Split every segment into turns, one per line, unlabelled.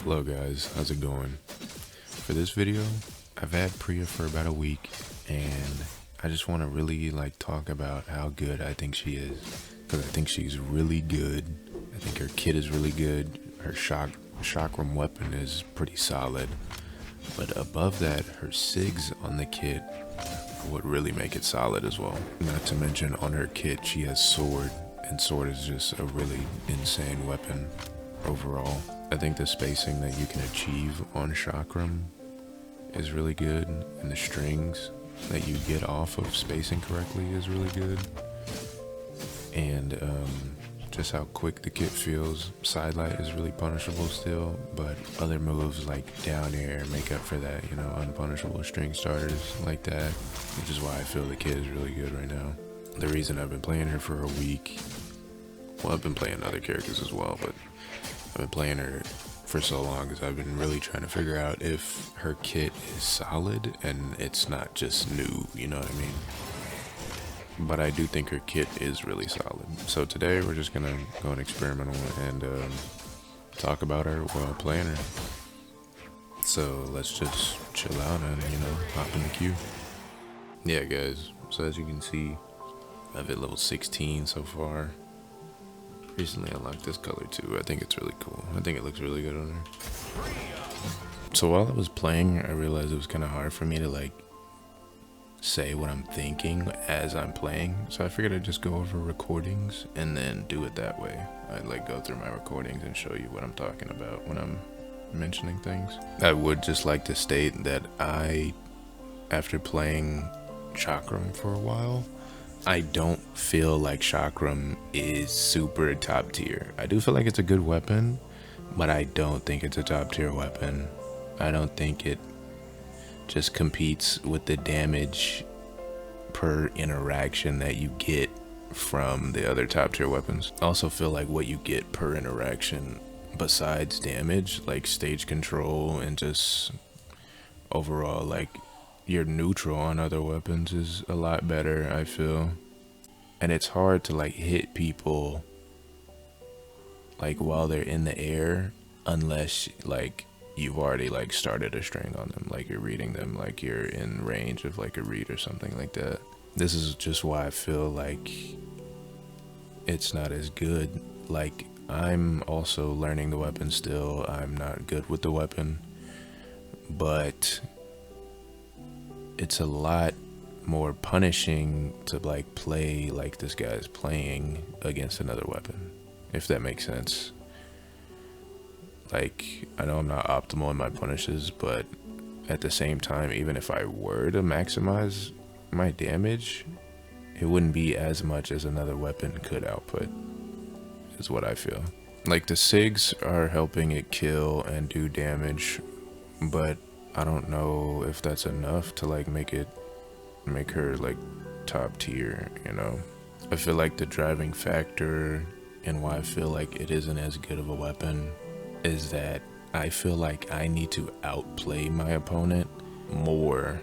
Hello guys, how's it going? For this video, I've had Priya for about a week and I just want to really talk about how good I think she is, because I think she's really good. I think her kit is really good. Her chakram weapon is pretty solid, but above that, her SIGs on the kit would really make it solid as well. Not to mention on her kit she has sword, and sword is just a really insane weapon overall. I think the spacing that you can achieve on chakram is really good, and the strings that you get off of spacing correctly is really good. And just how quick the kit feels. Sidelight is really punishable still, but other moves like down air make up for that, you know, unpunishable string starters like that, which is why I feel the kit is really good right now. The reason I've been playing her for a week, well, I've been playing other characters as well, but I've been playing her for so long because I've been really trying to figure out if her kit is solid and it's not just new, you know what I mean? But I do think her kit is really solid. So today we're just gonna go and experimental and talk about her while playing her. So let's just chill out and, you know, hop in the queue. Yeah guys, so as you can see, I've hit level 16 so far. Recently I like this color too. I think it's really cool. I think it looks really good on her. So while I was playing, I realized it was kind of hard for me to say what I'm thinking as I'm playing. So I figured I'd just go over recordings and then do it that way. I'd go through my recordings and show you what I'm talking about when I'm mentioning things. I would just like to state that after playing Chakram for a while, I don't feel like Chakram is super top tier. I do feel like it's a good weapon, but I don't think it's a top tier weapon. I don't think it just competes with the damage per interaction that you get from the other top tier weapons. I also feel like what you get per interaction besides damage, like stage control and just overall your neutral on other weapons, is a lot better, I feel. And it's hard to hit people while they're in the air unless you've already started a string on them, you're reading them, you're in range of a read or something like that. This is just why I feel like it's not as good. I'm also learning the weapon still. I'm not good with the weapon, but it's a lot more punishing to play like this guy's playing against another weapon, if that makes sense. I know I'm not optimal in my punishes, but at the same time, even if I were to maximize my damage, it wouldn't be as much as another weapon could output, is what I feel. The SIGs are helping it kill and do damage, but I don't know if that's enough to make her top tier, you know. I feel like the driving factor and why I feel like it isn't as good of a weapon is that I feel like I need to outplay my opponent more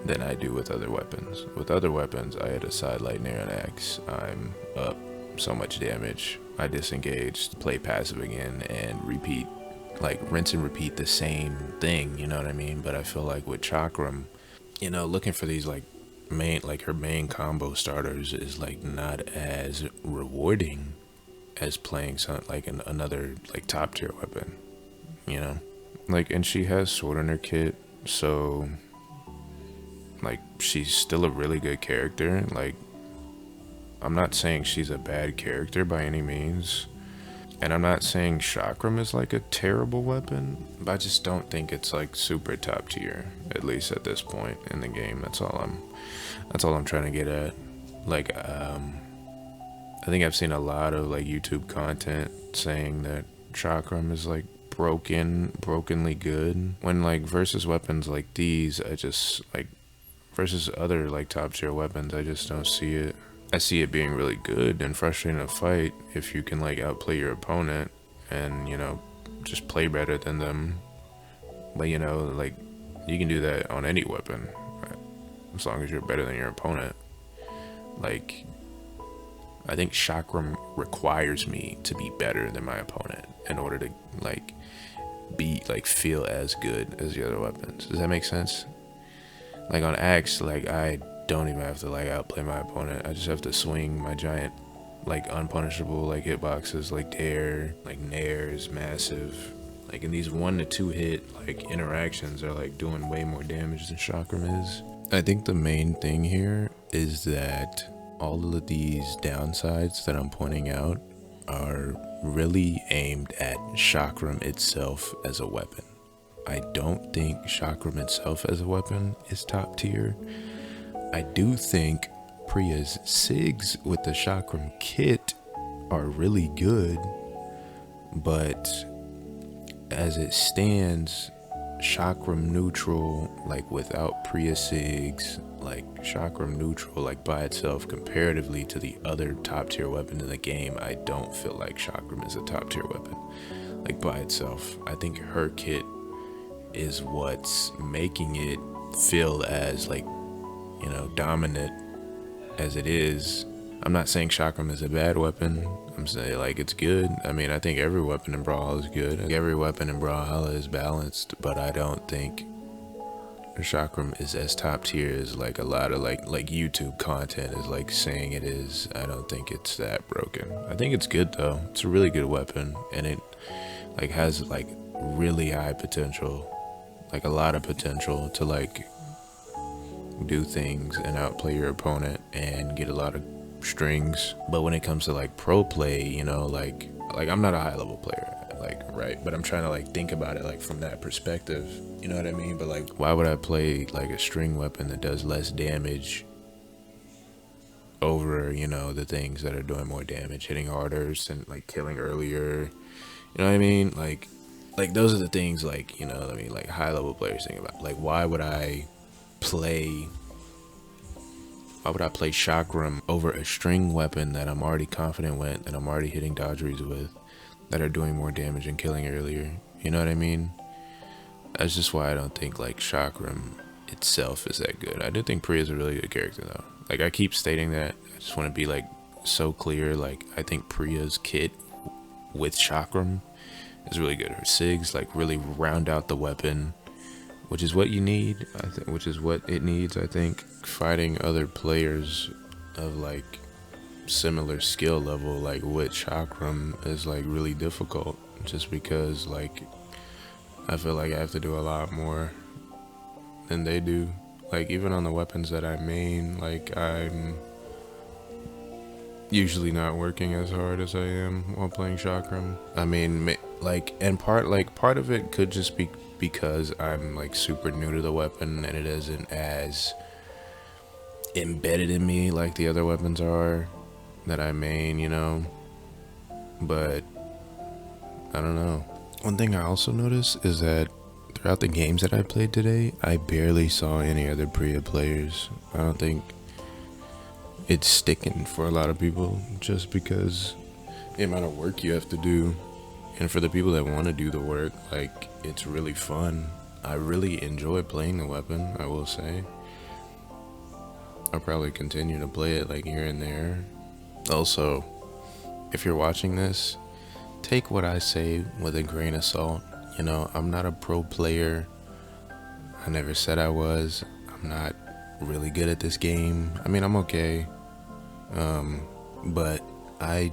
than I do with other weapons. With other weapons, I had a sidelight near an axe, I'm up so much damage, I disengage, play passive again, and repeat, rinse and repeat the same thing, you know what I mean? But I feel like with Chakram, you know, looking for these her main combo starters is not as rewarding as playing another top tier weapon, you know. And she has sword in her kit, so she's still a really good character. I'm not saying she's a bad character by any means, and I'm not saying Chakram is a terrible weapon, but I just don't think it's super top tier, at least at this point in the game. That's all I'm trying to get at. I think I've seen a lot of YouTube content saying that Chakram is brokenly good, when versus weapons like these, I just versus other top tier weapons, I just don't see it. I see it being really good and frustrating to fight if you can outplay your opponent and, you know, just play better than them. But you know, you can do that on any weapon as long as you're better than your opponent. I think Chakram requires me to be better than my opponent in order to feel as good as the other weapons. Does that make sense? Like on axe, like I don't even have to like outplay my opponent. I just have to swing my giant like unpunishable like hitboxes like dare, like nairs, massive. Like in these 1 to 2 hit like interactions are like doing way more damage than chakram is. I think the main thing here is that all of these downsides that I'm pointing out are really aimed at chakram itself as a weapon. I don't think chakram itself as a weapon is top tier. I do think PRIYA's SIGs with the chakram kit are really good, but as it stands, chakram neutral, like without PRIYA SIGs, like chakram neutral, like by itself comparatively to the other top tier weapon in the game, I don't feel like chakram is a top tier weapon. Like by itself, I think her kit is what's making it feel as like, you know, dominant as it is. I'm not saying chakram is a bad weapon. I'm saying like it's good. I mean, I think every weapon in Brawlhalla is good. Every weapon in Brawlhalla is balanced, but I don't think chakram is as top tier as like a lot of like YouTube content is like saying it is. I don't think it's that broken. I think it's good though. It's a really good weapon, and it like has like really high potential, like a lot of potential to like do things and outplay your opponent and get a lot of strings. But when it comes to like pro play, you know, like I'm not a high level player, like, right, but I'm trying to like think about it like from that perspective, you know what I mean? But like, why would I play like a string weapon that does less damage over, you know, the things that are doing more damage, hitting harder and like killing earlier, you know what I mean? Like those are the things, like, you know what I mean, like high level players think about. Like, why would I play chakram over a string weapon that I'm already confident with, that I'm already hitting dodgeries with, that are doing more damage and killing earlier? You know what I mean? That's just why I don't think like chakram itself is that good. I do think PRIYA is a really good character though. Like, I keep stating that. I just want to be like so clear. Like, I think PRIYA's kit with chakram is really good. Her SIGs like really round out the weapon, which is what you need. I think, which is what it needs. I think fighting other players of like similar skill level, like with chakram, is like really difficult, just because like I feel like I have to do a lot more than they do. Like, even on the weapons that I main, like I'm usually not working as hard as I am while playing chakram. I mean, like, and part of it could just be because I'm like super new to the weapon and it isn't as embedded in me like the other weapons are that I main, you know. But I don't know. One thing I also noticed is that throughout the games that I played today, I barely saw any other PRIYA players. I don't think it's sticking for a lot of people, just because the amount of work you have to do. And for the people that want to do the work, like, it's really fun. I really enjoy playing the weapon, I will say. I'll probably continue to play it like here and there. Also, if you're watching this, take what I say with a grain of salt. You know, I'm not a pro player. I never said I was. I'm not really good at this game. I mean, I'm okay. But I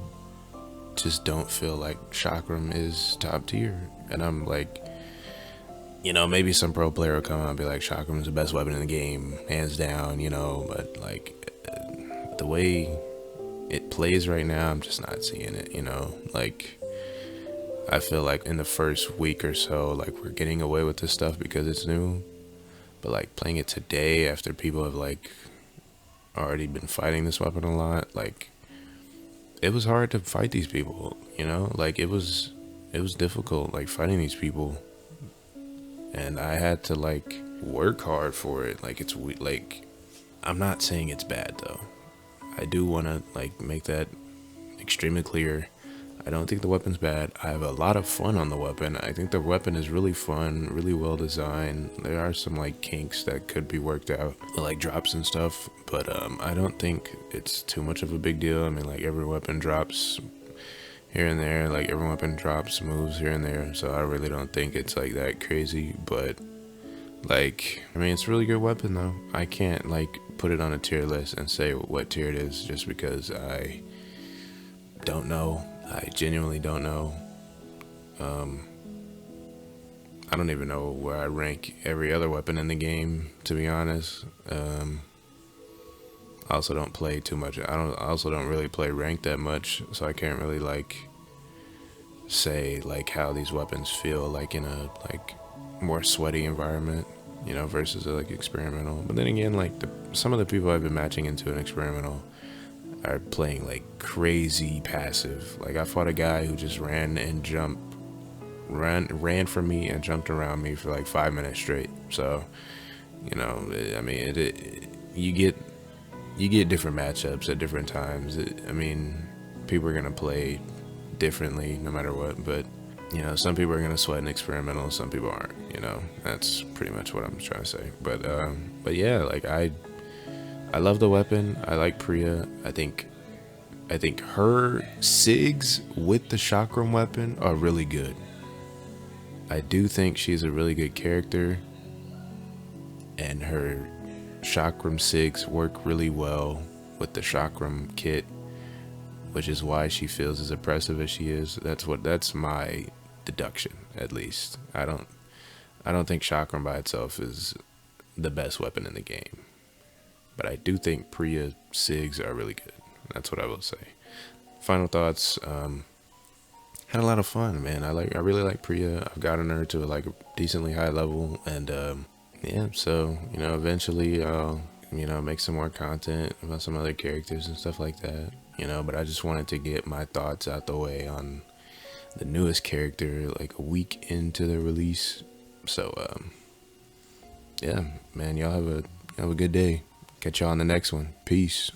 just don't feel like chakram is top tier. And I'm like, you know, maybe some pro player will come out and be like, chakram is the best weapon in the game, hands down, you know. But like, the way it plays right now, I'm just not seeing it, you know. Like, I feel like in the first week or so, like, we're getting away with this stuff because it's new. But like, playing it today after people have like already been fighting this weapon a lot, like, it was hard to fight these people, you know. Like, it was difficult, like, fighting these people, and I had to like work hard for it. Like, it's like, I'm not saying it's bad though. I do want to like make that extremely clear. I don't think the weapon's bad. I have a lot of fun on the weapon. I think the weapon is really fun, really well designed. There are some like kinks that could be worked out, like drops and stuff, but I don't think it's too much of a big deal. I mean, like, every weapon drops here and there. Like every weapon drops moves here and there, so I really don't think it's like that crazy. But like, I mean, it's a really good weapon though. I can't like put it on a tier list and say what tier it is just because I don't know. I genuinely don't know. I don't even know where I rank every other weapon in the game, to be honest. I also don't play too much. I also don't really play ranked that much, so I can't really like say like how these weapons feel like in a like more sweaty environment, you know, versus like experimental. But then again, like some of the people I've been matching into an experimental are playing like crazy passive. Like I fought a guy who just ran from me and jumped around me for like 5 minutes straight. So, you know, I mean, you get different matchups at different times. I mean, people are gonna play differently no matter what, but you know, some people are gonna sweat an experimental, some people aren't. You know, that's pretty much what I'm trying to say. But yeah, like I love the weapon. I like Priya. I think her SIGs with the chakram weapon are really good. I do think she's a really good character, and her chakram SIGs work really well with the chakram kit, which is why she feels as oppressive as she is. That's my deduction, at least. I don't think chakram by itself is the best weapon in the game, but I do think Priya SIGs are really good. That's what I will say. Final thoughts. Had a lot of fun, man. I really like Priya. I've gotten her to like a decently high level, and yeah. So you know, eventually I'll make some more content about some other characters and stuff like that. You know, but I just wanted to get my thoughts out the way on the newest character like a week into the release. So yeah, man. Y'all have a good day. Catch y'all on the next one. Peace.